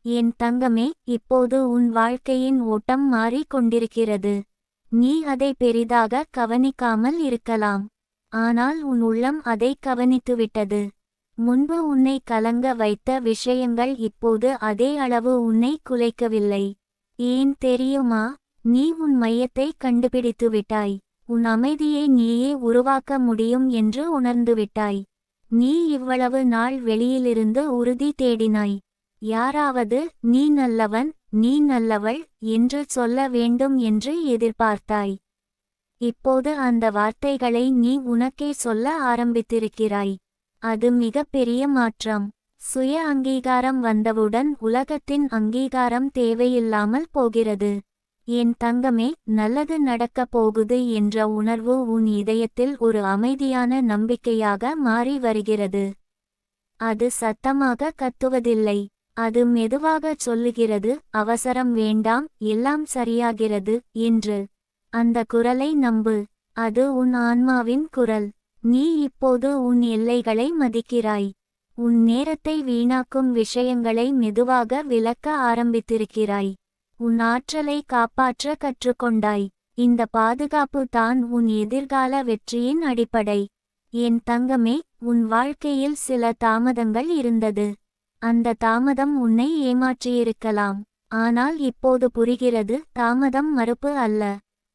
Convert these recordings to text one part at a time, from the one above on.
என் தங்கமே, இப்போது உன் வாழ்க்கையின் ஓட்டம் மாறிக் கொண்டிருக்கிறது. நீ அதை பெரிதாக கவனிக்காமல் இருக்கலாம். ஆனால் உன் உள்ளம் அதை கவனித்துவிட்டது. முன்பு உன்னை கலங்க வைத்த விஷயங்கள் இப்போது அதே அளவு உன்னை குலைக்கவில்லை. ஏன் தெரியுமா? நீ உன் மையத்தை கண்டுபிடித்துவிட்டாய். உன் அமைதியை நீயே உருவாக்க முடியும் என்று உணர்ந்துவிட்டாய். நீ இவ்வளவு நாள் வெளியிலிருந்து உறுதி தேடினாய். யாராவது நீ நல்லவன், நீ நல்லவள் என்று சொல்ல வேண்டும் என்று எதிர்பார்த்தாய். இப்போது அந்த வார்த்தைகளை நீ உனக்கே சொல்ல ஆரம்பித்திருக்கிறாய். அது மிகப்பெரிய மாற்றம். சுய அங்கீகாரம் வந்தவுடன் உலகத்தின் அங்கீகாரம் தேவையில்லாமல் போகிறது. என் தங்கமே, நல்லது நடக்கப் போகுது என்ற உணர்வு உன் இதயத்தில் ஒரு அமைதியான நம்பிக்கையாக மாறி வருகிறது. அது சத்தமாக கத்துவதில்லை. அது மெதுவாகச் சொல்லுகிறது, அவசரம் வேண்டாம், எல்லாம் சரியாகிறது என்று. அந்த குரலை நம்பு. அது உன் ஆன்மாவின் குரல். நீ இப்போது உன் எல்லைகளை மதிக்கிறாய். உன் நேரத்தை வீணாக்கும் விஷயங்களை மெதுவாக விலக்க ஆரம்பித்திருக்கிறாய். உன் ஆற்றலை காப்பாற்ற கற்றுக்கொண்டாய். இந்த பாதுகாப்பு தான் உன் எதிர்கால வெற்றியின் அடிப்படை. என் தங்கமே, உன் வாழ்க்கையில் சில தாமதங்கள் இருந்தது. அந்த தாமதம் உன்னை ஏமாற்றியிருக்கலாம். ஆனால் இப்போது புரிகிறது, தாமதம் மறுப்பு அல்ல,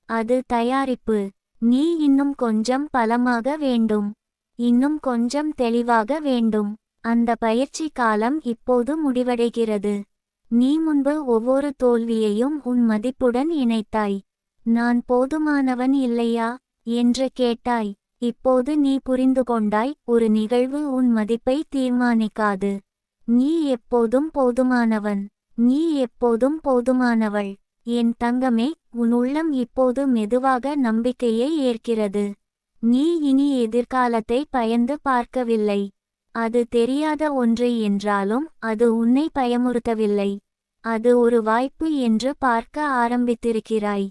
அது தயாரிப்பு. நீ இன்னும் கொஞ்சம் பலமாக வேண்டும். இன்னும் கொஞ்சம் தெளிவாக வேண்டும். அந்த பயிற்சி காலம் இப்போது முடிவடைகிறது. நீ முன்பு ஒவ்வொரு தோல்வியையும் உன் மதிப்புடன் இணைத்தாய். நான் போதுமானவன் இல்லையா என்று கேட்டாய். இப்போது நீ புரிந்து கொண்டாய், ஒரு நிகழ்வு உன் மதிப்பை தீர்மானிக்காது. நீ எப்போதும் போதுமானவன். நீ எப்போதும் போதுமானவள். என் தங்கமே, உன் உள்ளம் இப்போது மெதுவாக நம்பிக்கையை ஏற்கிறது. நீ இனி எதிர்காலத்தை பயந்து பார்க்கவில்லை. அது தெரியாத ஒன்று என்றாலும் அது உன்னை பயமுறுத்தவில்லை. அது ஒரு வாய்ப்பு என்று பார்க்க ஆரம்பித்திருக்கிறாய்.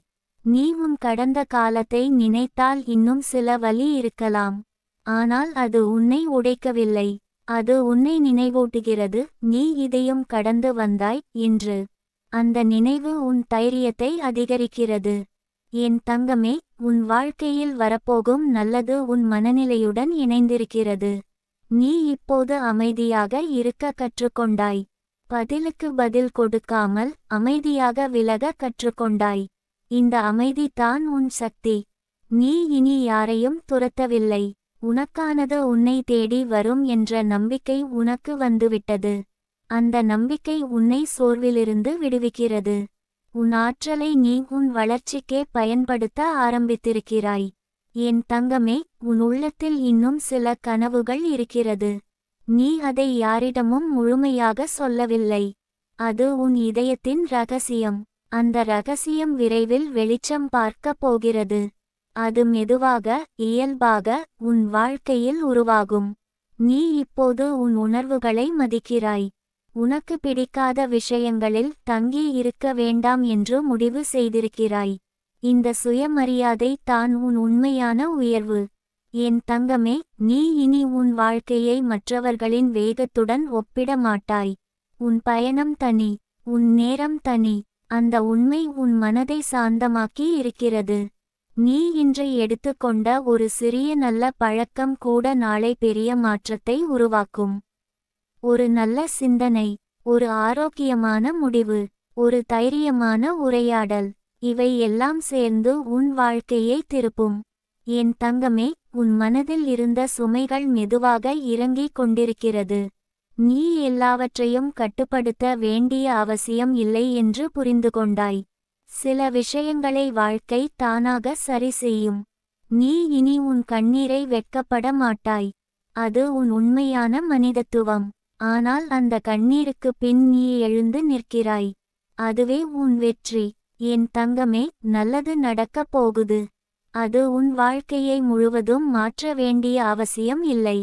நீ உன் கடந்த காலத்தை நினைத்தால் இன்னும் சில வலி இருக்கலாம். ஆனால் அது உன்னை உடைக்கவில்லை. அது உன்னை நினைவூட்டுகிறது, நீ இதையும் கடந்து வந்தாய் என்று. அந்த நினைவு உன் தைரியத்தை அதிகரிக்கிறது. என் தங்கமே, உன் வாழ்க்கையில் வரப்போகும் நல்லது உன் மனநிலையுடன் இணைந்திருக்கிறது. நீ இப்போது அமைதியாக இருக்க கற்றுக்கொண்டாய். பதிலுக்கு பதில் கொடுக்காமல் அமைதியாக விலக கற்றுக்கொண்டாய். இந்த அமைதி தான் உன் சக்தி. நீ இனி யாரையும் துரத்தவில்லை. உனக்கானது உன்னை தேடி வரும் என்ற நம்பிக்கை உனக்கு வந்துவிட்டது. அந்த நம்பிக்கை உன்னை சோர்விலிருந்து விடுவிக்கிறது. உன் ஆற்றலை நீ உன் வளர்ச்சிக்கே பயன்படுத்த ஆரம்பித்திருக்கிறாய். என் தங்கமே, உன் உள்ளத்தில் இன்னும் சில கனவுகள் இருக்கிறது. நீ அதை யாரிடமும் முழுமையாக சொல்லவில்லை. அது உன் இதயத்தின் ரகசியம். அந்த ரகசியம் விரைவில் வெளிச்சம் பார்க்கப் போகிறது. அது மெதுவாக, இயல்பாக உன் வாழ்க்கையில் உருவாகும். நீ இப்போது உன் உணர்வுகளை மதிக்கிறாய். உனக்கு பிடிக்காத விஷயங்களில் தங்கி இருக்க வேண்டாம் என்று முடிவு செய்திருக்கிறாய். இந்த சுயமரியாதை தான் உன் உண்மையான உயர்வு. என் தங்கமே, நீ இனி உன் வாழ்க்கையை மற்றவர்களின் வேகத்துடன் ஒப்பிட மாட்டாய். உன் பயணம் தனி, உன் நேரம் தனி. அந்த உண்மை உன் மனதை சாந்தமாக்கி இருக்கிறது. நீ இன்று எடுத்துக்கொண்ட ஒரு சிறிய நல்ல பழக்கம் கூட நாளை பெரிய மாற்றத்தை உருவாக்கும். ஒரு நல்ல சிந்தனை, ஒரு ஆரோக்கியமான முடிவு, ஒரு தைரியமான உரையாடல், இவை எல்லாம் சேர்ந்து உன் வாழ்க்கையை திருப்பும். என் தங்கமே, உன் மனதில் இருந்த சுமைகள் மெதுவாக இறங்கிக் கொண்டிருக்கிறது. நீ எல்லாவற்றையும் கட்டுப்படுத்த வேண்டிய அவசியம் இல்லை என்று புரிந்து கொண்டாய். சில விஷயங்களை வாழ்க்கை தானாக சரி செய்யும். நீ இனி உன் கண்ணீரை வெட்கப்பட மாட்டாய். அது உன் உண்மையான மனிதத்துவம். ஆனால் அந்த கண்ணீருக்கு பின் நீ எழுந்து நிற்கிறாய். அதுவே உன் வெற்றி. என் தங்கமே, நல்லது நடக்கப் போகுது. அது உன் வாழ்க்கையை முழுவதும் மாற்ற வேண்டிய அவசியம் இல்லை.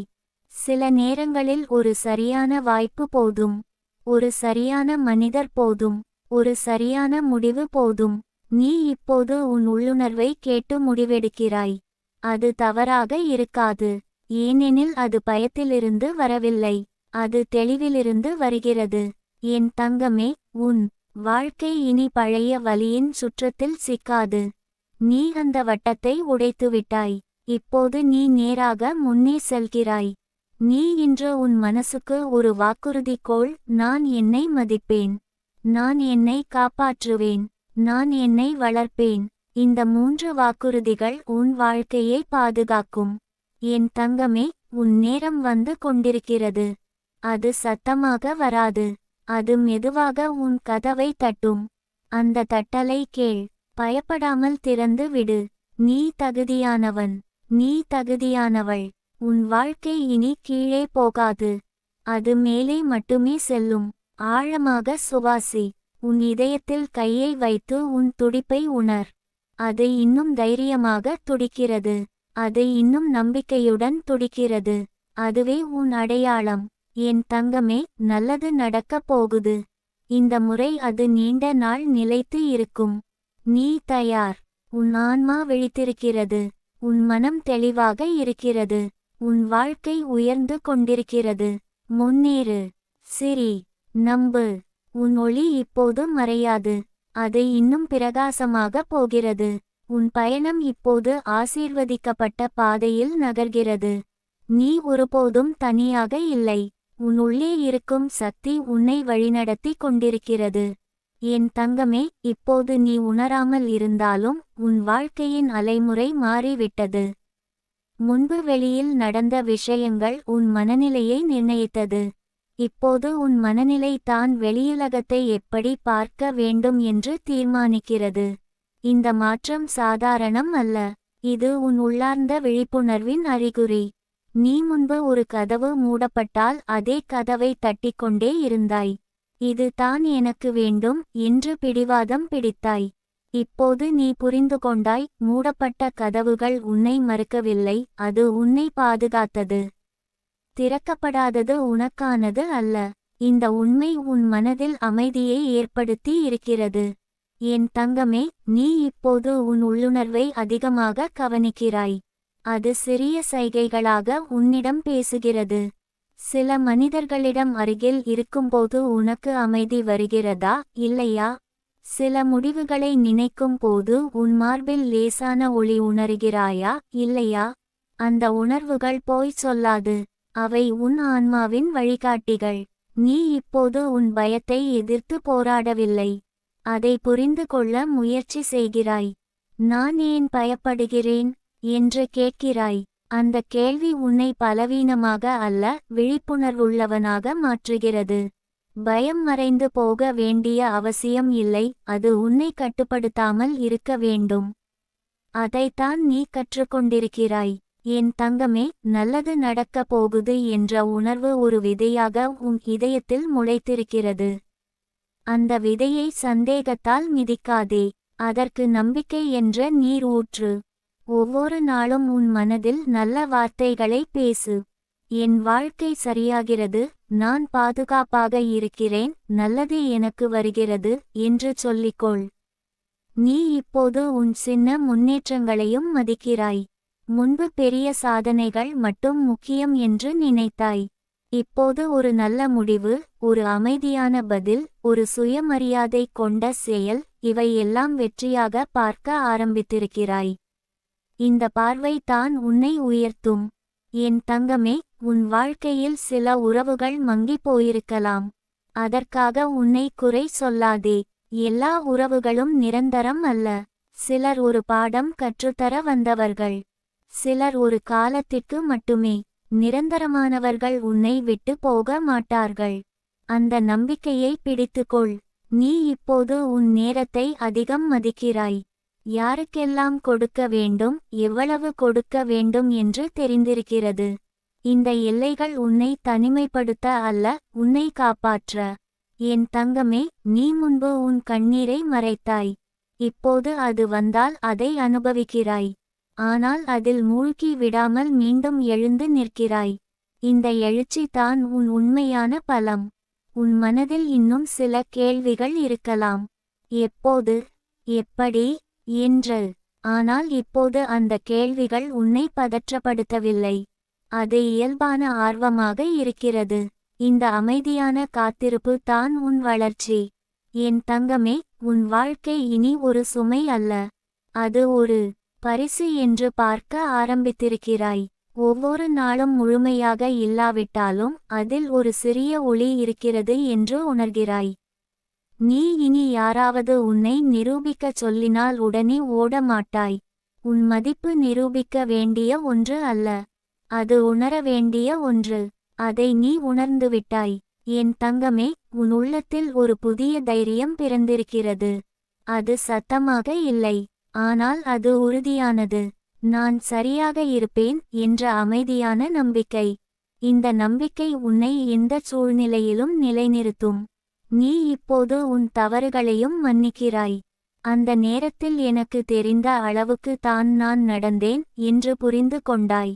சில நேரங்களில் ஒரு சரியான வாய்ப்பு போதும். ஒரு சரியான மனிதர் போதும். ஒரு சரியான முடிவு போதும். நீ இப்போது உன் உள்ளுணர்வை கேட்டு முடிவெடுக்கிறாய். அது தவறாக இருக்காது. ஏனெனில் அது பயத்திலிருந்து வரவில்லை. அது தெளிவிலிருந்து வருகிறது. என் தங்கமே, உன் வாழ்க்கை இனி பழைய வலியின் சுற்றத்தில் சிக்காது. நீ அந்த வட்டத்தை உடைத்துவிட்டாய். இப்போது நீ நேராக முன்னே செல்கிறாய். நீ இன்று உன் மனசுக்கு ஒரு வாக்குறுதி கொள். நான் என்னை மதிப்பேன். நான் என்னை காப்பாற்றுவேன். நான் என்னை வளர்ப்பேன். இந்த 3 வாக்குறுதிகள் உன் வாழ்க்கையை பாதுகாக்கும். என் தங்கமே, உன் நேரம் வந்து கொண்டிருக்கிறது. அது சத்தமாக வராது. அது மெதுவாக உன் கதவை தட்டும். அந்த தட்டலை கேள். பயப்படாமல் திறந்து விடு. நீ தகுதியானவன். நீ தகுதியானவள். உன் வாழ்க்கை இனி கீழே போகாது. அது மேலே மட்டுமே செல்லும். ஆழமாக சுவாசி. உன் இதயத்தில் கையை வைத்து உன் துடிப்பை உணர். அது இன்னும் தைரியமாக துடிக்கிறது. அது இன்னும் நம்பிக்கையுடன் துடிக்கிறது. அதுவே உன் அடையாளம். என் தங்கமே, நல்லது நடக்கப் போகுது. இந்த முறை அது நீண்ட நாள் நிலைத்து இருக்கும். நீ தயார். உன் ஆன்மா விழித்திருக்கிறது. உன் மனம் தெளிவாக இருக்கிறது. உன் வாழ்க்கை உயர்ந்து கொண்டிருக்கிறது. முன்னேறு. சிரி. நம்பு. உன் ஒளி இப்போது மறையாது. அது இன்னும் பிரகாசமாக போகிறது. உன் பயணம் இப்போது ஆசீர்வதிக்கப்பட்ட பாதையில் நகர்கிறது. நீ ஒருபோதும் தனியாக இல்லை. உன் உள்ளே இருக்கும் சக்தி உன்னை வழிநடத்தி கொண்டிருக்கிறது. என் தங்கமே, இப்போது நீ உணராமல் இருந்தாலும் உன் வாழ்க்கையின் அலைமுறை மாறிவிட்டது. முன்பு வெளியில் நடந்த விஷயங்கள் உன் மனநிலையை நிர்ணயித்தது. இப்போது உன் மனநிலை தான் வெளியுலகத்தை எப்படி பார்க்க வேண்டும் என்று தீர்மானிக்கிறது. இந்த மாற்றம் சாதாரணம் அல்ல. இது உன் உள்ளார்ந்த விழிப்புணர்வின் அறிகுறி. நீ முன்பு ஒரு கதவு மூடப்பட்டால் அதே கதவை தட்டிக்கொண்டே இருந்தாய். இது தான் எனக்கு வேண்டும் என்று பிடிவாதம் பிடித்தாய். இப்போது நீ புரிந்து கொண்டாய், மூடப்பட்ட கதவுகள் உன்னை மறுக்கவில்லை, அது உன்னை பாதுகாத்தது. திறக்கப்படாதது உனக்கானது அல்ல. இந்த உண்மை உன் மனதில் அமைதியை ஏற்படுத்தி இருக்கிறது. என் தங்கமே, நீ இப்போது உன் உள்ளுணர்வை அதிகமாக கவனிக்கிறாய். அது சிறிய சைகைகளாக உன்னிடம் பேசுகிறது. சில மனிதர்களிடம் அருகில் இருக்கும்போது உனக்கு அமைதி வருகிறதா, இல்லையா? சில முடிவுகளை நினைக்கும் போது உன் மார்பில் லேசான ஒளி உணர்கிறாயா, இல்லையா? அந்த உணர்வுகள் போய் சொல்லாது. அவை உன் ஆன்மாவின் வழிகாட்டிகள். நீ இப்போது உன் பயத்தை எதிர்த்து போராடவில்லை. அதை புரிந்து கொள்ள முயற்சி செய்கிறாய். நான் ஏன் பயப்படுகிறேன் என்று கேட்கிறாய். அந்த கேள்வி உன்னை பலவீனமாக அல்ல, விழிப்புணர்வுள்ளவனாக மாற்றுகிறது. பயம் மறைந்து போக வேண்டிய அவசியம் இல்லை, அது உன்னை கட்டுப்படுத்தாமல் இருக்க வேண்டும். அதைத்தான் நீ கற்றுக்கொண்டிருக்கிறாய். என் தங்கமே, நல்லது நடக்கப் போகுது என்ற உணர்வு ஒரு விதையாக உன் இதயத்தில் முளைத்திருக்கிறது. அந்த விதையை சந்தேகத்தால் மிதிக்காதே. அதற்கு நம்பிக்கை என்ற நீர் ஊற்று. ஒவ்வொரு நாளும் உன் மனதில் நல்ல வார்த்தைகளை பேசு. என் வாழ்க்கை சரியாகிறது, நான் பாதுகாப்பாக இருக்கிறேன், நல்லது எனக்கு வருகிறது என்று சொல்லிக்கொள். நீ இப்போது உன் சின்ன முன்னேற்றங்களையும் மதிக்கிறாய். முன்பு பெரிய சாதனைகள் மட்டும் முக்கியம் என்று நினைத்தாய். இப்போது ஒரு நல்ல முடிவு, ஒரு அமைதியான பதில், ஒரு சுயமரியாதை கொண்ட செயல், இவை எல்லாம் வெற்றியாக பார்க்க ஆரம்பித்திருக்கிறாய். இந்த பார்வை தான் உன்னை உயர்த்தும். என் தங்கமே, உன் வாழ்க்கையில் சில உறவுகள் மங்கி போயிருக்கலாம். அதற்காக உன்னை குறை சொல்லாதே. எல்லா உறவுகளும் நிரந்தரம் அல்ல. சிலர் ஒரு பாடம் கற்றுத்தர வந்தவர்கள். சிலர் ஒரு காலத்திற்கு மட்டுமே. நிரந்தரமானவர்கள் உன்னை விட்டு போக மாட்டார்கள். அந்த நம்பிக்கையை பிடித்துக்கொள். நீ இப்போது உன் நேரத்தை அதிகம் மதிக்கிறாய். யாருக்கெல்லாம் கொடுக்க வேண்டும், எவ்வளவு கொடுக்க வேண்டும் என்று தெரிந்திருக்கிறது. இந்த எல்லைகள் உன்னை தனிமைப்படுத்த அல்ல, உன்னை காப்பாற்ற. என் தங்கமே, நீ முன்பு உன் கண்ணீரை மறைத்தாய். இப்போது அது வந்தால் அதை அனுபவிக்கிறாய். ஆனால் அதில் மூழ்கி விடாமல் மீண்டும் எழுந்து நிற்கிறாய். இந்த எழுச்சி தான் உன் உண்மையான பலம். உன் மனதில் இன்னும் சில கேள்விகள் இருக்கலாம். எப்போது, எப்படி என்று. ஆனால் இப்போது அந்த கேள்விகள் உன்னை பதற்றப்படுத்தவில்லை. அது இயல்பான ஆர்வமாக இருக்கிறது. இந்த அமைதியான காத்திருப்பு தான் உன் வளர்ச்சி. என் தங்கமே, உன் வாழ்க்கை இனி ஒரு சுமை அல்ல. அது ஒரு பரிசு என்று பார்க்க ஆரம்பித்திருக்கிறாய். ஒவ்வொரு நாளும் முழுமையாக இல்லாவிட்டாலும் அதில் ஒரு சிறிய ஒளி இருக்கிறது என்று உணர்கிறாய். நீ இனி யாராவது உன்னை நிரூபிக்கச் சொல்லினால் உடனே ஓட மாட்டாய். உன் மதிப்பு நிரூபிக்க வேண்டிய ஒன்று அல்ல, அது உணர வேண்டிய ஒன்று. அதை நீ உணர்ந்துவிட்டாய். என் தங்கமே, உன் உள்ளத்தில் ஒரு புதிய தைரியம் பிறந்திருக்கிறது. அது சத்தமாக இல்லை, ஆனால் அது உறுதியானது. நான் சரியாக இருப்பேன் என்ற அமைதியான நம்பிக்கை. இந்த நம்பிக்கை உன்னை எந்தச் சூழ்நிலையிலும் நிலைநிறுத்தும். நீ இப்போது உன் தவறுகளையும் மன்னிக்கிறாய். அந்த நேரத்தில் எனக்கு தெரிந்த அளவுக்கு தான் நான் நடந்தேன் என்று புரிந்து கொண்டாய்.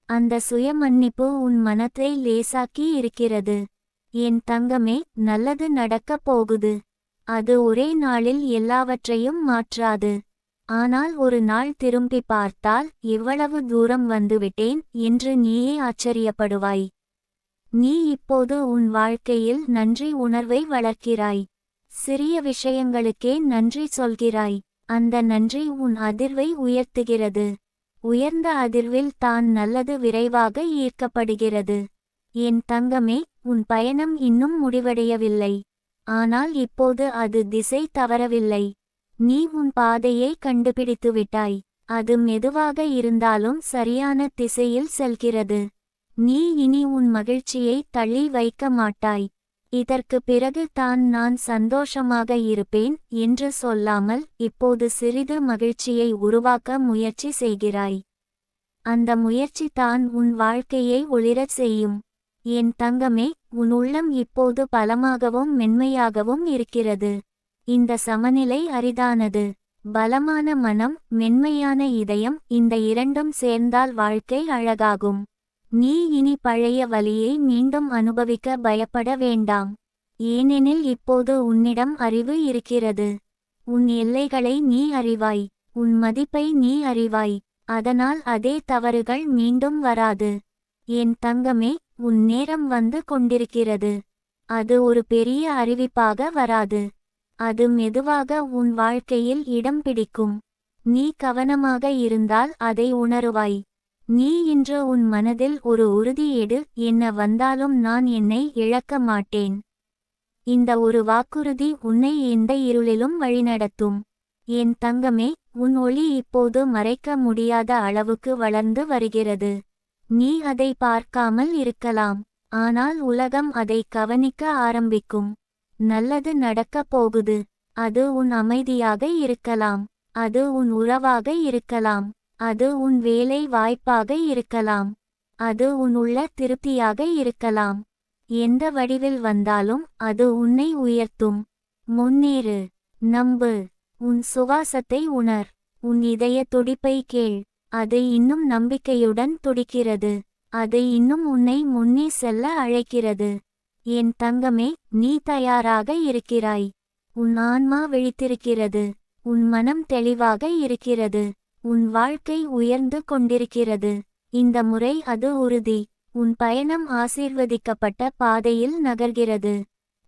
அந்த சுய மன்னிப்பு உன் மனத்தை லேசாக்கி இருக்கிறது. என் தங்கமே, நல்லது நடக்கப் போகுது. அது ஒரே நாளில் எல்லாவற்றையும் மாற்றாது. ஆனால் ஒரு நாள் திரும்பி பார்த்தால் எவ்வளவு தூரம் வந்துவிட்டேன் என்று நீயே ஆச்சரியப்படுவாய். நீ இப்போது உன் வாழ்க்கையில் நன்றி உணர்வை வளர்க்கிறாய். சிறிய விஷயங்களுக்கே நன்றி சொல்கிறாய். அந்த நன்றி உன் அதிர்வை உயர்த்துகிறது. உயர்ந்த அதிர்வில் தான் நல்லது விரைவாக ஈர்க்கப்படுகிறது. என் தங்கமே, உன் பயணம் இன்னும் முடிவடையவில்லை. ஆனால் இப்போது அது திசை தவறவில்லை. நீ உன் பாதையை கண்டுபிடித்துவிட்டாய். அது மெதுவாக இருந்தாலும் சரியான திசையில் செல்கிறது. நீ இனி உன் மகிழ்ச்சியை தள்ளி வைக்க மாட்டாய். இதற்கு பிறகு தான் நான் சந்தோஷமாக இருப்பேன் என்று சொல்லாமல் இப்போது சிறிது மகிழ்ச்சியை உருவாக்க முயற்சி செய்கிறாய். அந்த முயற்சி தான் உன் வாழ்க்கையை ஒளிரச் செய்யும். என் தங்கமே, உன் உள்ளம் இப்போது பலமாகவும் மென்மையாகவும் இருக்கிறது. இந்த சமநிலை அரிதானது. பலமான மனம், மென்மையான இதயம், இந்த இரண்டும் சேர்ந்தால் வாழ்க்கை அழகாகும். நீ இனி பழைய வலியை மீண்டும் அனுபவிக்க பயப்பட வேண்டாம். ஏனெனில் இப்போது உன்னிடம் அறிவு இருக்கிறது. உன் எல்லைகளை நீ அறிவாய். உன் மதிப்பை நீ அறிவாய். அதனால் அதே தவறுகள் மீண்டும் வராது. என் தங்கமே, உன் நேரம் வந்து கொண்டிருக்கிறது. அது ஒரு பெரிய அறிவிப்பாக வராது. அது மெதுவாக உன் வாழ்க்கையில் இடம் பிடிக்கும். நீ கவனமாக இருந்தால் அதை உணருவாய். நீ இன்று உன் மனதில் ஒரு உறுதி எடு, என்ன வந்தாலும் நான் என்னை இழக்க மாட்டேன். இந்த ஒரு வாக்குறுதி உன்னை எந்த இருளிலும் வழிநடத்தும். என் தங்கமே, உன் ஒளி இப்போது மறைக்க முடியாத அளவுக்கு வளர்ந்து வருகிறது. நீ அதை பார்க்காமல் இருக்கலாம், ஆனால் உலகம் அதை கவனிக்க ஆரம்பிக்கும். நல்லது நடக்கப் போகுது. அது உன் அமைதியாக இருக்கலாம், அது உன் உறவாக இருக்கலாம், அது உன் வேலை வாய்ப்பாக இருக்கலாம், அது உன் உள்ள திருப்தியாக இருக்கலாம். எந்த வடிவில் வந்தாலும் அது உன்னை உயர்த்தும். முன்னேறு, நம்பு. உன் சுவாசத்தை உணர். உன் இதய துடிப்பை கேள். அது இன்னும் நம்பிக்கையுடன் துடிக்கிறது. அது இன்னும் உன்னை முன்னே செல்ல அழைக்கிறது. என் தங்கமே, நீ தயாராக இருக்கிறாய். உன் ஆன்மா விழித்திருக்கிறது. உன் மனம் தெளிவாக இருக்கிறது. உன் வாழ்க்கை உயர்ந்து கொண்டிருக்கிறது. இந்த முறை அது உறுதி. உன் பயணம் ஆசீர்வதிக்கப்பட்ட பாதையில் நகர்கிறது.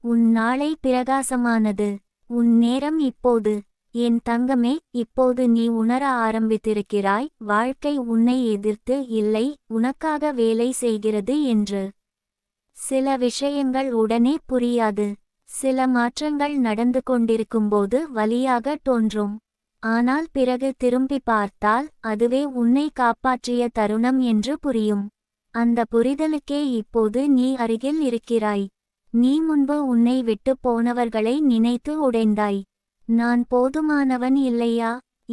உன் நாளை பிரகாசமானது. உன் நேரம் இப்போது. என் தங்கமே, இப்போது நீ உணர ஆரம்பித்திருக்கிறாய், வாழ்க்கை உன்னை எதிர்த்து இல்லை, உனக்காக வேலை செய்கிறது என்று. சில விஷயங்கள் உடனே புரியாது. சில மாற்றங்கள் நடந்து கொண்டிருக்கும்போது வலியாக தோன்றும். ஆனால் பிறகு திரும்பி பார்த்தால் அதுவே உன்னை காப்பாற்றிய தருணம் என்று புரியும். அந்த புரிதலுக்கே இப்போது நீ அருகில் இருக்கிறாய். நீ முன்பு உன்னை விட்டு போனவர்களை நினைத்து உடைந்தாய். நான் போதுமானவன் இல்லையா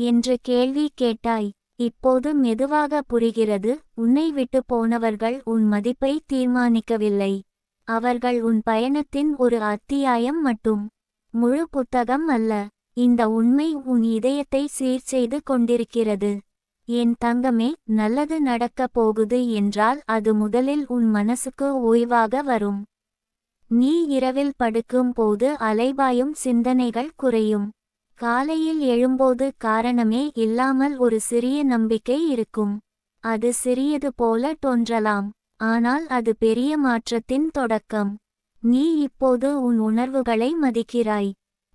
என்று கேள்வி கேட்டாய். இப்போது மெதுவாக புரிகிறது, உன்னை விட்டு போனவர்கள் உன் மதிப்பை தீர்மானிக்கவில்லை. அவர்கள் உன் பயணத்தின் ஒரு அத்தியாயம் மட்டும், முழு புத்தகம் அல்ல. இந்த உண்மை உன் இதயத்தை சீர்செய்து கொண்டிருக்கிறது. என் தங்கமே, நல்லது நடக்கப் போகுது என்றால் அது முதலில் உன் மனசுக்கு ஓய்வாக வரும். நீ இரவில் படுக்கும் போது அலைபாயும் சிந்தனைகள் குறையும். காலையில் எழும்போது காரணமே இல்லாமல் ஒரு சிறிய நம்பிக்கை இருக்கும். அது சிறியது போல தோன்றலாம், ஆனால் அது பெரிய மாற்றத்தின் தொடக்கம். நீ இப்போது உன் உணர்வுகளை மதிக்கிறாய்.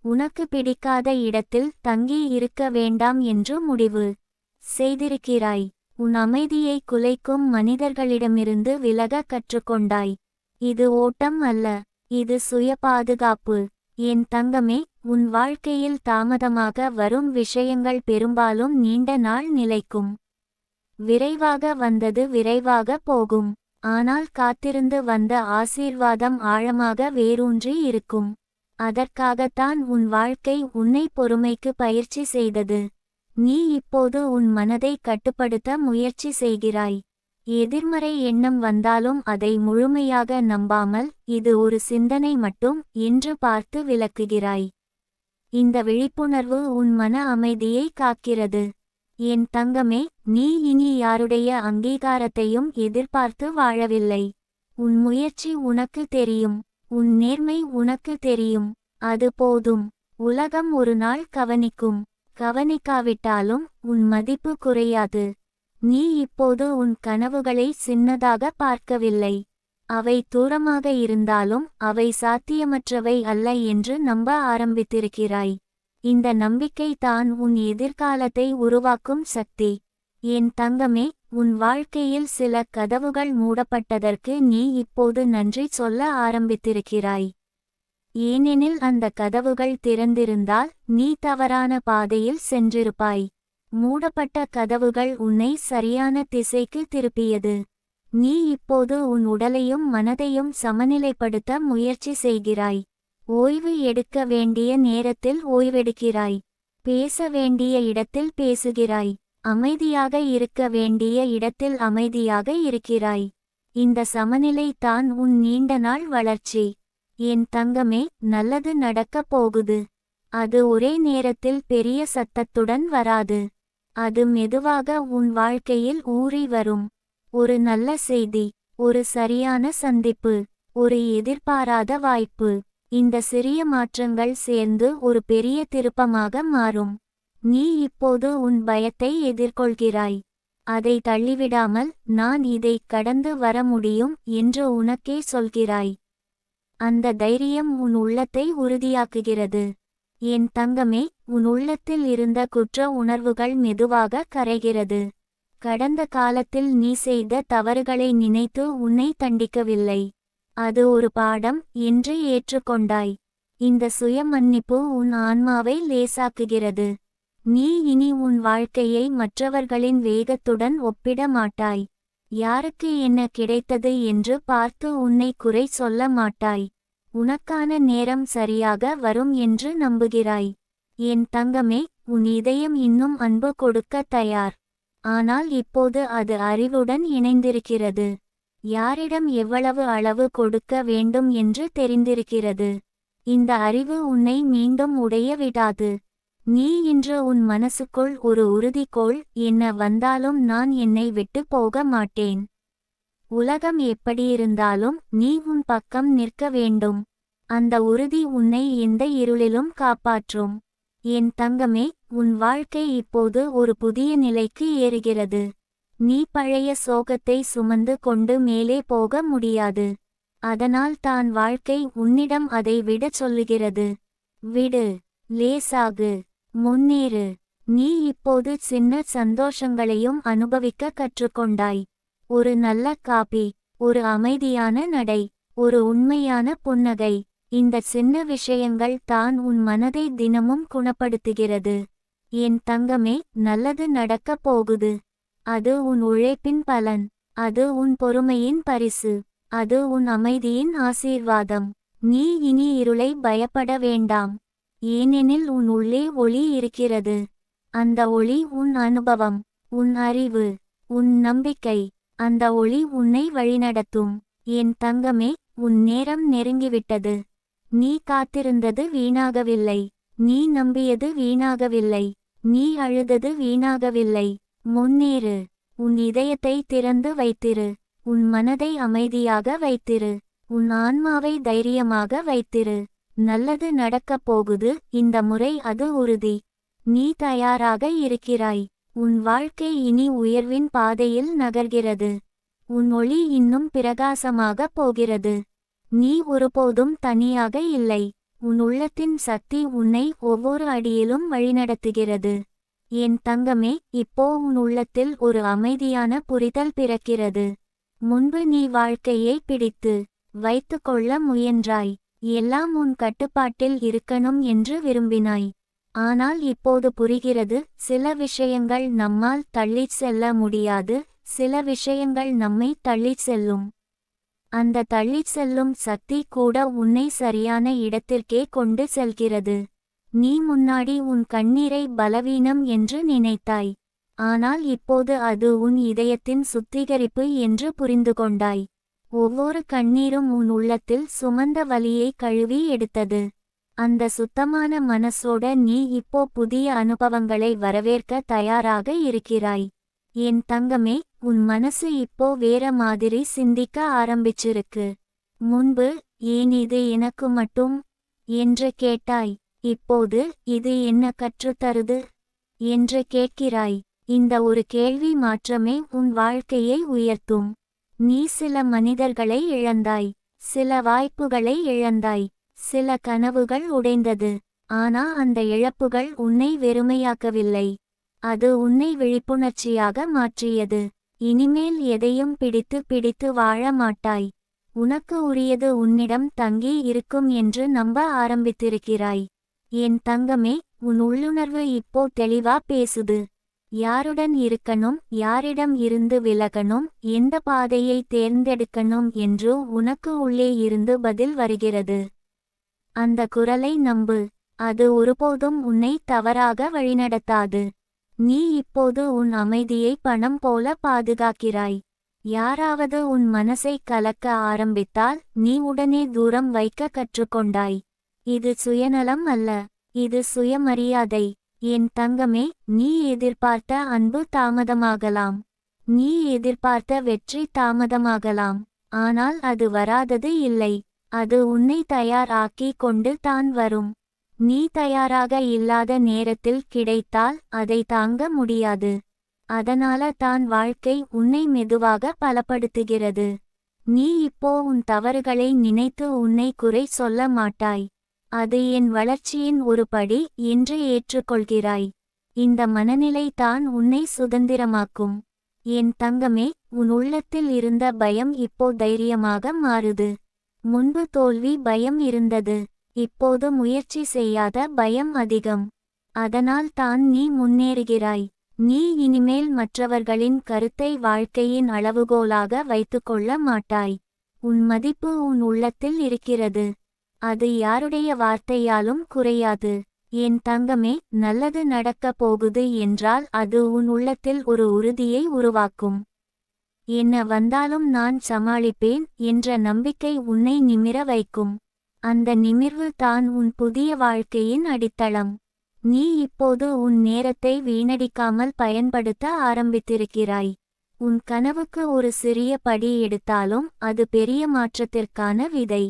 உனக்கு பிடிக்காத இடத்தில் தங்கி இருக்க வேண்டாம் என்று முடிவு செய்திருக்கிறாய். உன் அமைதியை குலைக்கும் மனிதர்களிடமிருந்து விலக கற்றுக்கொண்டாய். இது ஓட்டம் அல்ல, இது சுய பாதுகாப்பு. என் தங்கமே, உன் வாழ்க்கையில் தாமதமாக வரும் விஷயங்கள் பெரும்பாலும் நீண்ட நாள் நிலைக்கும். விரைவாக வந்தது விரைவாக போகும். ஆனால் காத்திருந்து வந்த ஆசீர்வாதம் ஆழமாக வேரூன்றி இருக்கும். அதற்காகத்தான் உன் வாழ்க்கை உன்னை பொறுமைக்கு பயிற்சி செய்தது. நீ இப்போது உன் மனதை கட்டுப்படுத்த முயற்சி செய்கிறாய். எதிர்மறை எண்ணம் வந்தாலும் அதை முழுமையாக நம்பாமல், இது ஒரு சிந்தனை மட்டும் என்று பார்த்து விலக்குகிறாய். இந்த விழிப்புணர்வு உன் மன அமைதியை காக்கிறது. என் தங்கமே, நீ இனி யாருடைய அங்கீகாரத்தையும் எதிர்பார்த்து வாழவில்லை. உன் முயற்சி உனக்கு தெரியும். உன் நேர்மை உனக்கு தெரியும். அது போதும். உலகம் ஒரு நாள் கவனிக்கும். கவனிக்காவிட்டாலும் உன் மதிப்பு குறையாது. நீ இப்போது உன் கனவுகளை சின்னதாக பார்க்கவில்லை. அவை தூரமாக இருந்தாலும் அவை சாத்தியமற்றவை அல்ல என்று நம்ப ஆரம்பித்திருக்கிறாய். இந்த நம்பிக்கை தான் உன் எதிர்காலத்தை உருவாக்கும் சக்தி. என் தங்கமே, உன் வாழ்க்கையில் சில கதவுகள் மூடப்பட்டதற்கு நீ இப்போது நன்றி சொல்ல ஆரம்பித்திருக்கிறாய். ஏனெனில் அந்த கதவுகள் திறந்திருந்தால் நீ தவறான பாதையில் சென்றிருப்பாய். மூடப்பட்ட கதவுகள் உன்னை சரியான திசைக்கு திருப்பியது. நீ இப்போது உன் உடலையும் மனதையும் சமநிலைப்படுத்த முயற்சி செய்கிறாய். ஓய்வு எடுக்க வேண்டிய நேரத்தில் ஓய்வெடுக்கிறாய். பேச வேண்டிய இடத்தில் பேசுகிறாய். அமைதியாக இருக்க வேண்டிய இடத்தில் அமைதியாக இருக்கிறாய். இந்த சமநிலை தான் உன் நீண்ட நாள் வளர்ச்சி. என் தங்கமே, நல்லது நடக்கப் போகுது. அது ஒரே நேரத்தில் பெரிய சத்தத்துடன் வராது. அது மெதுவாக உன் வாழ்க்கையில் ஊறி வரும். ஒரு நல்ல செய்தி, ஒரு சரியான சந்திப்பு, ஒரு எதிர்பாராத வாய்ப்பு. இந்த சிறிய மாற்றங்கள் சேர்ந்து ஒரு பெரிய திருப்பமாக மாறும். நீ இப்போது உன் பயத்தை எதிர்கொள்கிறாய். அதை தள்ளிவிடாமல், நான் இதை கடந்து வர முடியும் என்று உனக்கே சொல்கிறாய். அந்த தைரியம் உன் உள்ளத்தை உறுதியாக்குகிறது. என் தங்கமே, உன் உள்ளத்தில் இருந்த குற்ற உணர்வுகள் மெதுவாக கரைகிறது. கடந்த காலத்தில் நீ செய்த தவறுகளை நினைத்து உன்னை தண்டிக்கவில்லை. அது ஒரு பாடம் என்று ஏற்றுக்கொண்டாய். இந்த சுய மன்னிப்பு உன் ஆன்மாவை லேசாக்குகிறது. நீ இனி உன் வாழ்க்கையை மற்றவர்களின் வேகத்துடன் ஒப்பிட மாட்டாய். யாருக்கு என்ன கிடைத்தது என்று பார்த்து உன்னை குறை சொல்ல மாட்டாய். உனக்கான நேரம் சரியாக வரும் என்று நம்புகிறாய். என் தங்கமே, உன் இதயம் இன்னும் அன்பு கொடுக்க தயார். ஆனால் இப்போது அது அறிவுடன் இணைந்திருக்கிறது. யாரிடம் எவ்வளவு அளவு கொடுக்க வேண்டும் என்று தெரிந்திருக்கிறது. இந்த அறிவு உன்னை மீண்டும் உடைய விடாது. நீ இன்று உன் மனசுக்குள் ஒரு உறுதிக்கோள், என்ன வந்தாலும் நான் என்னை விட்டு போக மாட்டேன். உலகம் எப்படியிருந்தாலும் நீ உன் பக்கம் நிற்க வேண்டும். அந்த உறுதி உன்னை எந்த இருளிலும் காப்பாற்றும். என் தங்கமே, உன் வாழ்க்கை இப்போது ஒரு புதிய நிலைக்கு ஏறுகிறது. நீ பழைய சோகத்தை சுமந்து கொண்டு மேலே போக முடியாது. அதனால் தான் வாழ்க்கை உன்னிடம் அதை விடச் சொல்லுகிறது. விடு, லேசாகு, முன்னேறு. நீ இப்போது சின்ன சந்தோஷங்களையும் அனுபவிக்க கற்றுக்கொண்டாய். ஒரு நல்ல காபி, ஒரு அமைதியான நடை, ஒரு உண்மையான புன்னகை. இந்த சின்ன விஷயங்கள் தான் உன் மனதை தினமும் குணப்படுத்துகிறது. என் தங்கமே, நல்லது நடக்கப் போகுது. அது உன் உழைப்பின் பலன். அது உன் பொறுமையின் பரிசு. அது உன் அமைதியின் ஆசீர்வாதம். நீ இனி இருளை பயப்பட வேண்டாம். ஏனெனில் உன் உள்ளே ஒளி இருக்கிறது. அந்த ஒளி உன் அனுபவம், உன் அறிவு, உன் நம்பிக்கை. அந்த ஒளி உன்னை வழிநடத்தும். என் தங்கமே, உன் நேரம் நெருங்கிவிட்டது. நீ காத்திருந்தது வீணாகவில்லை. நீ நம்பியது வீணாகவில்லை. நீ அழுதது வீணாகவில்லை. முன்னேறு. உன் இதயத்தை திறந்து வைத்திரு. உன் மனதை அமைதியாக வைத்திரு. உன் ஆன்மாவை தைரியமாக வைத்திரு. நல்லது நடக்கப் போகுது. இந்த முறை அது உறுதி. நீ தயாராக இருக்கிறாய். உன் வாழ்க்கை இனி உயர்வின் பாதையில் நகர்கிறது. உன் ஒளி இன்னும் பிரகாசமாக போகிறது. நீ ஒருபோதும் தனியாக இல்லை. உன் உள்ளத்தின் சக்தி உன்னை ஒவ்வொரு அடியிலும் வழிநடத்துகிறது. என் தங்கமே, இப்போ உன் உள்ளத்தில் ஒரு அமைதியான புரிதல் பிறக்கிறது. முன்பு நீ வாழ்க்கையை பிடித்து வைத்துக்கொள்ள முயன்றாய். எல்லாம் உன் கட்டுப்பாட்டில் இருக்கணும் என்று விரும்பினாய். ஆனால் இப்போது புரிகிறது, சில விஷயங்கள் நம்மால் தள்ளிச் செல்ல முடியாது. சில விஷயங்கள் நம்மை தள்ளிச் செல்லும். அந்த தள்ளிச் செல்லும் சக்தி கூட உன்னை சரியான இடத்திற்கே கொண்டு செல்கிறது. நீ முன்னாடி உன் கண்ணீரை பலவீனம் என்று நினைத்தாய். ஆனால் இப்போது அது உன் இதயத்தின் சுத்திகரிப்பு என்று புரிந்து கொண்டாய். ஒவ்வொரு கண்ணீரும் உன் உள்ளத்தில் சுமந்த வலியை கழுவி எடுத்தது. அந்த சுத்தமான மனசோட நீ இப்போ புதிய அனுபவங்களை வரவேற்க தயாராக இருக்கிறாய். என் தங்கமே, உன் மனசு இப்போ வேற மாதிரி சிந்திக்க ஆரம்பிச்சிருக்கு. முன்பு, ஏன் இது எனக்கு மட்டும் என்று கேட்டாய். இப்போது, இது என்ன கற்றுத்தருது என்று கேட்கிறாய். இந்த ஒரு கேள்வி மாற்றமே உன் வாழ்க்கையை உயர்த்தும். நீ சில மனிதர்களை இழந்தாய். சில வாய்ப்புகளை இழந்தாய். சில கனவுகள் உடைந்தது. ஆனா அந்த இழப்புகள் உன்னை வெறுமையாக்கவில்லை. அது உன்னை விழிப்புணர்ச்சியாக மாற்றியது. இனிமேல் எதையும் பிடித்து பிடித்து வாழ மாட்டாய். உனக்கு உரியது உன்னிடம் தங்கி இருக்கும் என்று நம்ப ஆரம்பித்திருக்கிறாய். என் தங்கமே, உன் உள்ளுணர்வு இப்போ தெளிவா பேசுது. யாருடன் இருக்கணும், யாரிடம் இருந்து விலகணும், எந்த பாதையை தேர்ந்தெடுக்கணும் என்று உனக்கு உள்ளே இருந்து பதில் வருகிறது. அந்த குரலை நம்பு. அது ஒருபோதும் உன்னை தவறாக வழிநடத்தாது. நீ இப்போது உன் அமைதியை பணம் போல பாதுகாக்கிறாய். யாராவது உன் மனசை கலக்க ஆரம்பித்தால் நீ உடனே தூரம் வைக்க கற்றுக்கொண்டாய். இது சுயநலம் அல்ல, இது சுயமரியாதை. என் தங்கமே, நீ எதிர்பார்த்த அன்பு தாமதமாகலாம். நீ எதிர்பார்த்த வெற்றி தாமதமாகலாம். ஆனால் அது வராதது இல்லை. அது உன்னை தயார் ஆக்கி கொண்டு தான் வரும். நீ தயாராக இல்லாத நேரத்தில் கிடைத்தால் அதை தாங்க முடியாது. அதனால தான் வாழ்க்கை உன்னை மெதுவாக பலப்படுத்துகிறது. நீ இப்போ உன் தவறுகளை நினைத்து உன்னை குறை சொல்ல மாட்டாய். அது என் வளர்ச்சியின் ஒரு படி என்று ஏற்றுக்கொள்கிறாய். இந்த மனநிலை தான் உன்னை சுதந்திரமாக்கும். என் தங்கமே, உன் உள்ளத்தில் இருந்த பயம் இப்போ தைரியமாக மாறுது. முன்பு தோல்வி பயம் இருந்தது. இப்போது முயற்சி செய்யாத பயம் அதிகம். அதனால் தான் நீ முன்னேறுகிறாய். நீ இனிமேல் மற்றவர்களின் கருத்தை வாழ்க்கையின் அளவுகோலாக வைத்துக்கொள்ள மாட்டாய். உன் மதிப்பு உன் உள்ளத்தில் இருக்கிறது. அது யாருடைய வார்த்தையாலும் குறையாது. என் தங்கமே, நல்லது நடக்கப் போகுது என்றால் அது உன் உள்ளத்தில் ஒரு உறுதியை உருவாக்கும். என்ன வந்தாலும் நான் சமாளிப்பேன் என்ற நம்பிக்கை உன்னை நிமிர வைக்கும். அந்த நிமிர்வு தான் உன் புதிய வாழ்க்கையின் அடித்தளம். நீ இப்போது உன் நேரத்தை வீணடிக்காமல் பயன்படுத்த ஆரம்பித்திருக்கிறாய். உன் கனவுக்கு ஒரு சிறிய படி எடுத்தாலும் அது பெரிய மாற்றத்திற்கான விதை.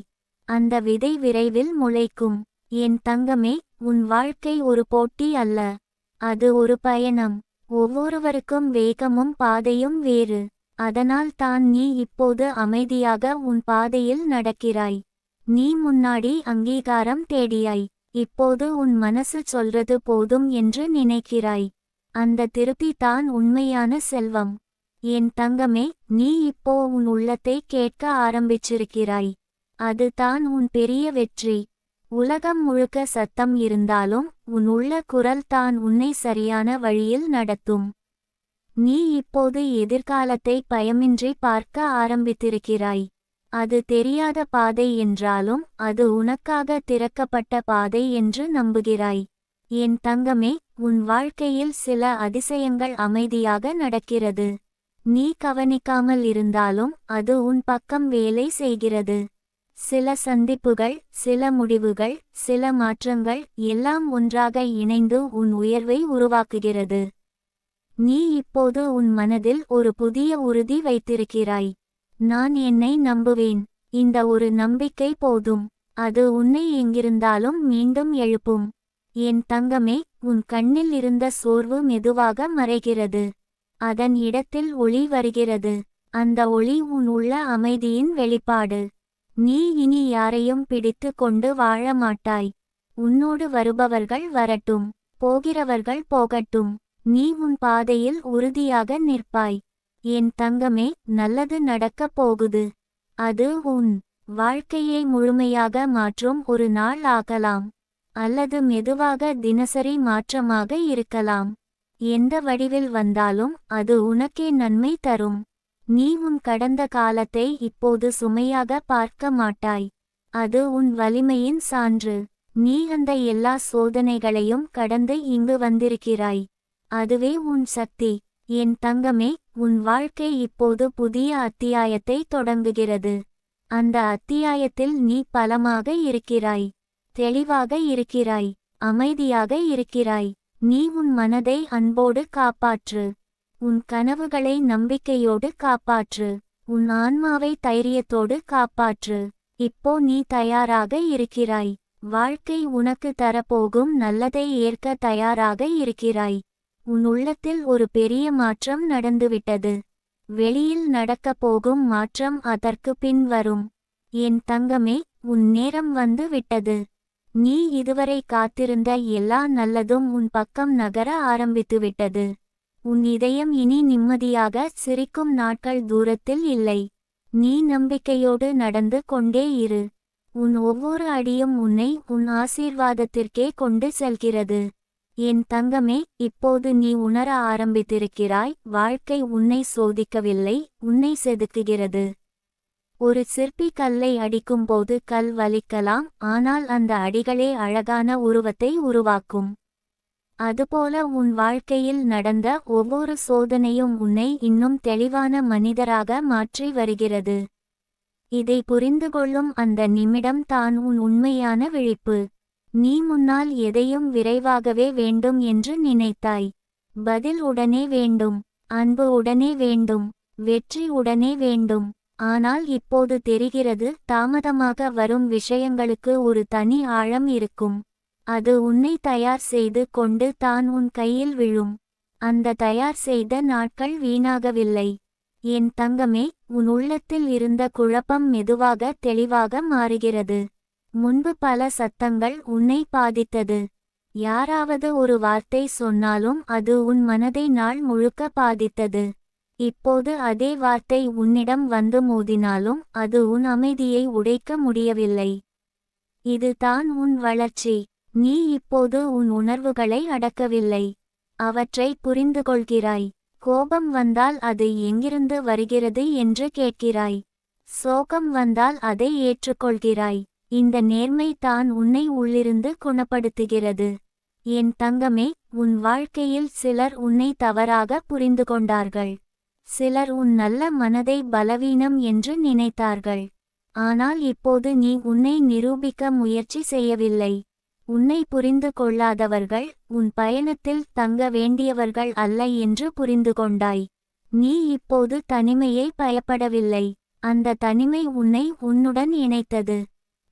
அந்த விதை விரைவில் முளைக்கும். என் தங்கமே, உன் வாழ்க்கை ஒரு போட்டி அல்ல. அது ஒரு பயணம். ஒவ்வொருவருக்கும் வேகமும் பாதையும் வேறு. அதனால் தான் நீ இப்போது அமைதியாக உன் பாதையில் நடக்கிறாய். நீ முன்னாடி அங்கீகாரம் தேடியாய். இப்போது உன் மனசு சொல்றது போதும் என்று நினைக்கிறாய். அந்த திருப்தி தான் உண்மையான செல்வம். என் தங்கமே, நீ இப்போ உன் உள்ளத்தை கேட்க ஆரம்பிச்சிருக்கிறாய். அது தான் உன் பெரிய வெற்றி. உலகம் முழுக்க சத்தம் இருந்தாலும் உன் உள்ள குரல் தான் உன்னை சரியான வழியில் நடத்தும். நீ இப்போது எதிர்காலத்தை பயமின்றி பார்க்க ஆரம்பித்திருக்கிறாய். அது தெரியாத பாதை என்றாலும் அது உனக்காக திறக்கப்பட்ட பாதை என்று நம்புகிறாய். என் தங்கமே, உன் வாழ்க்கையில் சில அதிசயங்கள் அமைதியாக நடக்கிறது. நீ கவனிக்காமல் இருந்தாலும் அது உன் பக்கம் வேலை செய்கிறது. சில சந்திப்புகள், சில முடிவுகள், சில மாற்றங்கள் எல்லாம் ஒன்றாக இணைந்து உன் உயர்வை உருவாக்குகிறது. நீ இப்போது உன் மனதில் ஒரு புதிய உறுதி வைத்திருக்கிறாய். நான் என்னை நம்புவேன். இந்த ஒரு நம்பிக்கை போதும். அது உன்னை எங்கிருந்தாலும் மீண்டும் எழுப்பும். என் தங்கமே, உன் கண்ணில் இருந்த சோர்வு மெதுவாக மறைகிறது. அதன் இடத்தில் ஒளி வருகிறது. அந்த ஒளி உன் உள்ள அமைதியின் வெளிப்பாடு. நீ இனி யாரையும் பிடித்து கொண்டு வாழ மாட்டாய். உன்னோடு வருபவர்கள் வரட்டும், போகிறவர்கள் போகட்டும். நீ உன் பாதையில் உறுதியாக நிற்பாய். என் தங்கமே, நல்லது நடக்கப் போகுது. அது உன் வாழ்க்கையை முழுமையாக மாற்றும் ஒரு நாள் ஆகலாம். அல்லது மெதுவாக தினசரி மாற்றமாக இருக்கலாம். எந்த வடிவில் வந்தாலும் அது உனக்கே நன்மை தரும். நீ உன் கடந்த காலத்தை இப்போது சுமையாக பார்க்க மாட்டாய். அது உன் வலிமையின் சான்று. நீ அந்த எல்லா சோதனைகளையும் கடந்து இங்கு வந்திருக்கிறாய். அதுவே உன் சக்தி. என் தங்கமே, உன் வாழ்க்கை இப்போது புதிய அத்தியாயத்தை தொடங்குகிறது. அந்த அத்தியாயத்தில் நீ பலமாக இருக்கிறாய், தெளிவாக இருக்கிறாய், அமைதியாக இருக்கிறாய். நீ உன் மனதை அன்போடு காப்பாற்று. உன் கனவுகளை நம்பிக்கையோடு காப்பாற்று. உன் ஆன்மாவை தைரியத்தோடு காப்பாற்று. இப்போ நீ தயாராக இருக்கிறாய். வாழ்க்கை உனக்கு தரப்போகும் நல்லதை ஏற்க தயாராக இருக்கிறாய். உன் உள்ளத்தில் ஒரு பெரிய மாற்றம் நடந்துவிட்டது. வெளியில் நடக்கப் போகும் மாற்றம் அதற்கு பின் வரும். என் தங்கமே, உன் நேரம் வந்து விட்டது. நீ இதுவரை காத்திருந்த எல்லா நல்லதும் உன் பக்கம் நகர ஆரம்பித்துவிட்டது. உன் இதயம் இனி நிம்மதியாக சிரிக்கும் நாட்கள் தூரத்தில் இல்லை. நீ நம்பிக்கையோடு நடந்து கொண்டே இரு. உன் ஒவ்வொரு அடியும் உன்னை உன் ஆசீர்வாதத்திற்கே கொண்டு செல்கிறது. என் தங்கமே, இப்போது நீ உணர ஆரம்பித்திருக்கிறாய். வாழ்க்கை உன்னை சோதிக்கவில்லை, உன்னை செதுக்குகிறது. ஒரு சிற்பி கல்லை அடிக்கும்போது கல் வலிக்கலாம், ஆனால் அந்த அடிகளே அழகான உருவத்தை உருவாக்கும். அதுபோல உன் வாழ்க்கையில் நடந்த ஒவ்வொரு சோதனையும் உன்னை இன்னும் தெளிவான மனிதராக மாற்றி வருகிறது. இதை புரிந்து கொள்ளும் அந்த நிமிடம் தான் உன் உண்மையான விழிப்பு. நீ முன்னால் எதையும் விரைவாகவே வேண்டும் என்று நினைத்தாய். பதில் உடனே வேண்டும், அன்பு உடனே வேண்டும், வெற்றி உடனே வேண்டும். ஆனால் இப்போது தெரிகிறது, தாமதமாக வரும் விஷயங்களுக்கு ஒரு தனி ஆழம் இருக்கும். அது உன்னை தயார் செய்து கொண்டு தான் உன் கையில் விழும். அந்த தயார் செய்த நாட்கள் வீணாகவில்லை. என் தங்கமே, உன் உள்ளத்தில் இருந்த குழப்பம் மெதுவாக தெளிவாக மாறுகிறது. முன்பு பல சத்தங்கள் உன்னை பாதித்தது. யாராவது ஒரு வார்த்தை சொன்னாலும் அது உன் மனதை நாள் முழுக்க பாதித்தது. இப்போது அதே வார்த்தை உன்னிடம் வந்து மோதினாலும் அது உன் அமைதியை உடைக்க முடியவில்லை. இது தான் உன் வளர்ச்சி. நீ இப்போது உன் உணர்வுகளை அடக்கவில்லை, அவற்றை புரிந்து கொள்கிறாய். கோபம் வந்தால் அது எங்கிருந்து வருகிறது என்று கேட்கிறாய். சோகம் வந்தால் அதை ஏற்றுக்கொள்கிறாய். இந்த நேர்மை தான் உன்னை உள்ளிருந்து குணப்படுத்துகிறது. என் தங்கமே, உன் வாழ்க்கையில் சிலர் உன்னை தவறாக புரிந்து கொண்டார்கள். சிலர் உன் நல்ல மனதை பலவீனம் என்று நினைத்தார்கள். ஆனால் இப்போது நீ உன்னை நிரூபிக்க முயற்சி செய்யவில்லை. உன்னை புரிந்து கொள்ளாதவர்கள் உன் பயணத்தில் தங்க வேண்டியவர்கள் அல்ல என்று புரிந்து கொண்டாய். நீ இப்போது தனிமையை பயப்படவில்லை. அந்த தனிமை உன்னை உன்னுடன் இணைத்தது.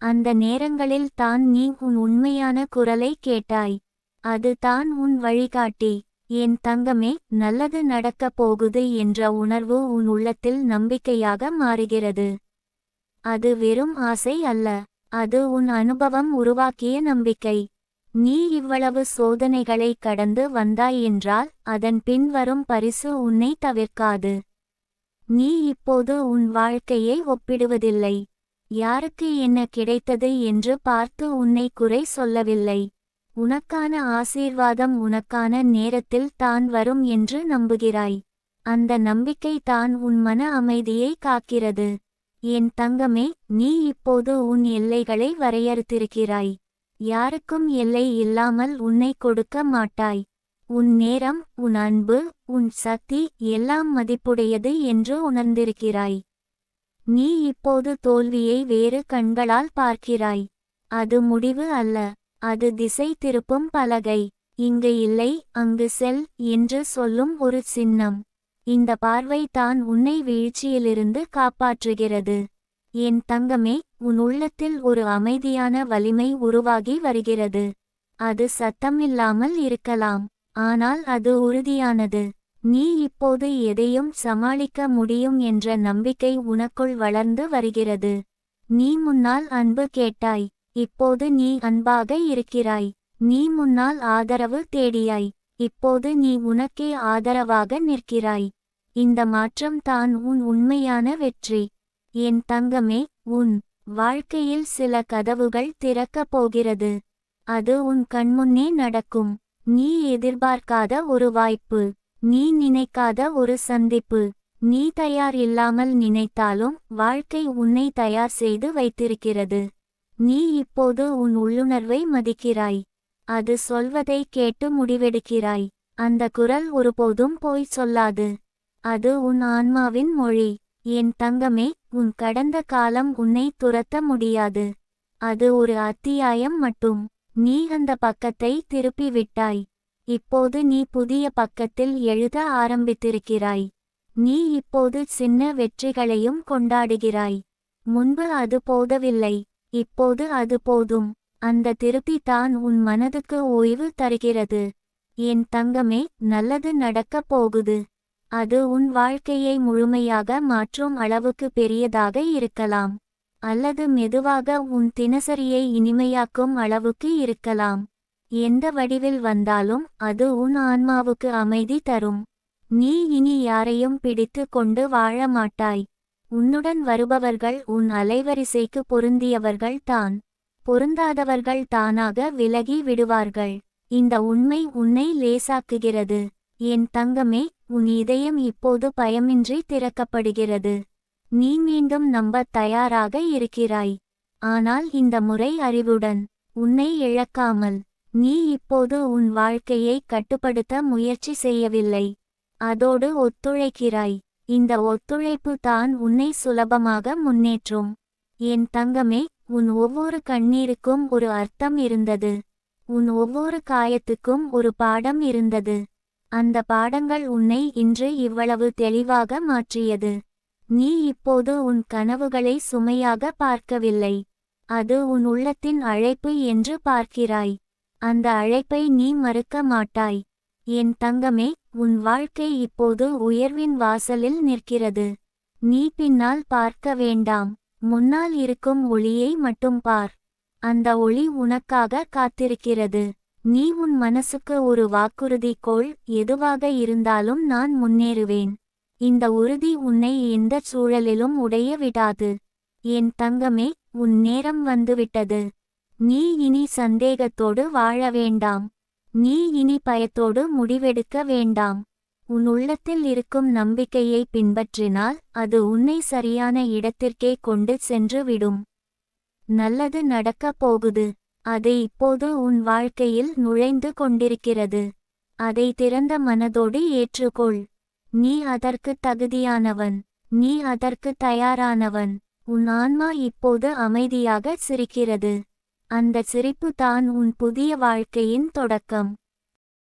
அந்த நேரங்களில் தான் நீ உன் உண்மையான குரலை கேட்டாய். அது தான் உன் வழிகாட்டி. என் தங்கமே, நல்லது நடக்கப் போகுது என்ற உணர்வு உன் உள்ளத்தில் நம்பிக்கையாக மாறுகிறது. அது வெறும் ஆசை அல்ல, அது உன் அனுபவம் உருவாக்கிய நம்பிக்கை. நீ இவ்வளவு சோதனைகளை கடந்து வந்தாய் என்றால் அதன் பின் வரும் பரிசு உன்னை தவிர்க்காது. நீ இப்போது உன் வாழ்க்கையை ஒப்பிடுவதில்லை. யாருக்கு என்ன கிடைத்தது என்று பார்த்து உன்னை குறை சொல்லவில்லை. உனக்கான ஆசீர்வாதம் உனக்கான நேரத்தில் தான் வரும் என்று நம்புகிறாய். அந்த நம்பிக்கை தான் உன் மன அமைதியை காக்கிறது. என் தங்கமே, நீ இப்போது உன் எல்லைகளை வரையறுத்திருக்கிறாய். யாருக்கும் எல்லை இல்லாமல் உன்னை கொடுக்க மாட்டாய். உன் நேரம், உன் அன்பு, உன் சக்தி எல்லாம் மதிப்புடையது என்று உணர்ந்திருக்கிறாய். நீ இப்போது தோல்வியை வேறு கண்களால் பார்க்கிறாய். அது முடிவு அல்ல, அது திசை திருப்பும் பலகை. இங்கு இல்லை, அங்கு செல் என்று சொல்லும் ஒரு சின்னம். இந்த பார்வை தான் உன்னை வீழ்ச்சியிலிருந்து காப்பாற்றுகிறது. என் தங்கமே, உன் உள்ளத்தில் ஒரு அமைதியான வலிமை உருவாகி வருகிறது. அது சத்தமில்லாமல் இருக்கலாம், ஆனால் அது உறுதியானது. நீ இப்போது எதையும் சமாளிக்க முடியும் என்ற நம்பிக்கை உனக்குள் வளர்ந்து வருகிறது. நீ முன்னால் அன்பு கேட்டாய், இப்போது நீ அன்பாக இருக்கிறாய். நீ முன்னால் ஆதரவு தேடியாய், இப்போது நீ உனக்கே ஆதரவாக நிற்கிறாய். இந்த மாற்றம் தான் உன் உண்மையான வெற்றி. என் தங்கமே, உன் வாழ்க்கையில் சில கதவுகள் திறக்கப் போகிறது. அது உன் கண்முன்னே நடக்கும். நீ எதிர்பார்க்காத ஒரு வாய்ப்பு, நீ நினைக்காத ஒரு சந்திப்பு. நீ தயார் இல்லாமல் நினைத்தாலும் வாழ்க்கை உன்னை தயார் செய்து வைத்திருக்கிறது. நீ இப்போது உன் உள்ளுணர்வை மதிக்கிறாய். அது சொல்வதை கேட்டு முடிவெடுக்கிறாய். அந்த குரல் ஒருபோதும் பொய் சொல்லாது. அது உன் ஆன்மாவின் மொழி. என் தங்கமே, உன் கடந்த காலம் உன்னை துரத்த முடியாது. அது ஒரு அத்தியாயம் மட்டும். நீ அந்த பக்கத்தை திருப்பி விட்டாய். இப்போது நீ புதிய பக்கத்தில் எழுத ஆரம்பித்திருக்கிறாய். நீ இப்போது சின்ன வெற்றிகளையும் கொண்டாடுகிறாய். முன்பு அது போதவில்லை, இப்போது அது போதும். அந்த திருப்பி தான் உன் மனதுக்கு ஓய்வு தருகிறது. என் தங்கமே, நல்லது நடக்கப் போகுது. அது உன் வாழ்க்கையை முழுமையாக மாற்றும் அளவுக்கு பெரியதாக இருக்கலாம். அல்லது மெதுவாக உன் தினசரியை இனிமையாக்கும் அளவுக்கு இருக்கலாம். எந்த வடிவில் வந்தாலும் அது உன் ஆன்மாவுக்கு அமைதி தரும். நீ இனி யாரையும் பிடித்து கொண்டு வாழ மாட்டாய். உன்னுடன் வருபவர்கள் உன் அலைவரிசைக்கு பொருந்தியவர்கள் தான். பொருந்தாதவர்கள் தானாக விலகி விடுவார்கள். இந்த உண்மை உன்னை லேசாக்குகிறது. என் தங்கமே, உன் இதயம் இப்போது பயமின்றி திறக்கப்படுகிறது. நீ மீண்டும் நம்பத் தயாராக இருக்கிறாய். ஆனால் இந்த முறை அறிவுடன், உன்னை இழக்காமல். நீ இப்போது உன் வாழ்க்கையை கட்டுப்படுத்த முயற்சி செய்யவில்லை, அதோடு ஒத்துழைக்கிறாய். இந்த ஒத்துழைப்பு தான் உன்னை சுலபமாக முன்னேற்றும். என் தங்கமே, உன் ஒவ்வொரு கண்ணீருக்கும் ஒரு அர்த்தம் இருந்தது. உன் ஒவ்வொரு காயத்துக்கும் ஒரு பாடம் இருந்தது. அந்த பாடங்கள் உன்னை இன்று இவ்வளவு தெளிவாக மாற்றியது. நீ இப்போது உன் கனவுகளை சுமையாக பார்க்கவில்லை. அது உன் உள்ளத்தின் அழைப்பு என்று பார்க்கிறாய். அந்த அழைப்பை நீ மறுக்க மாட்டாய். என் தங்கமே, உன் வாழ்க்கை இப்போது உயர்வின் வாசலில் நிற்கிறது. நீ பின்னால் பார்க்க வேண்டாம், முன்னால் இருக்கும் ஒளியை மட்டும் பார். அந்த ஒளி உனக்காக காத்திருக்கிறது. நீ உன் மனசுக்கு ஒரு வாக்குறுதி கொள், எதுவாக இருந்தாலும் நான் முன்னேறுவேன். இந்த உறுதி உன்னை எந்த சூழலிலும் உடைய விடாது. என் தங்கமே, உன் நேரம் வந்துவிட்டது. நீ இனி சந்தேகத்தோடு வாழ வேண்டாம். நீ இனி பயத்தோடு முடிவெடுக்க வேண்டாம். உன் உள்ளத்தில் இருக்கும் நம்பிக்கையை பின்பற்றினால் அது உன்னை சரியான இடத்திற்கே கொண்டு சென்று விடும். நல்லது நடக்கப் போகுது. அது இப்போது உன் வாழ்க்கையில் நுழைந்து கொண்டிருக்கிறது. அதை திறந்த மனதோடு ஏற்றுக்கொள். நீ அதற்கு தகுதியானவன். நீ அதற்கு தயாரானவன். உன் ஆன்மா இப்போது அமைதியாக சிரிக்கிறது. அந்த சிரிப்பு தான் உன் புதிய வாழ்க்கையின் தொடக்கம்.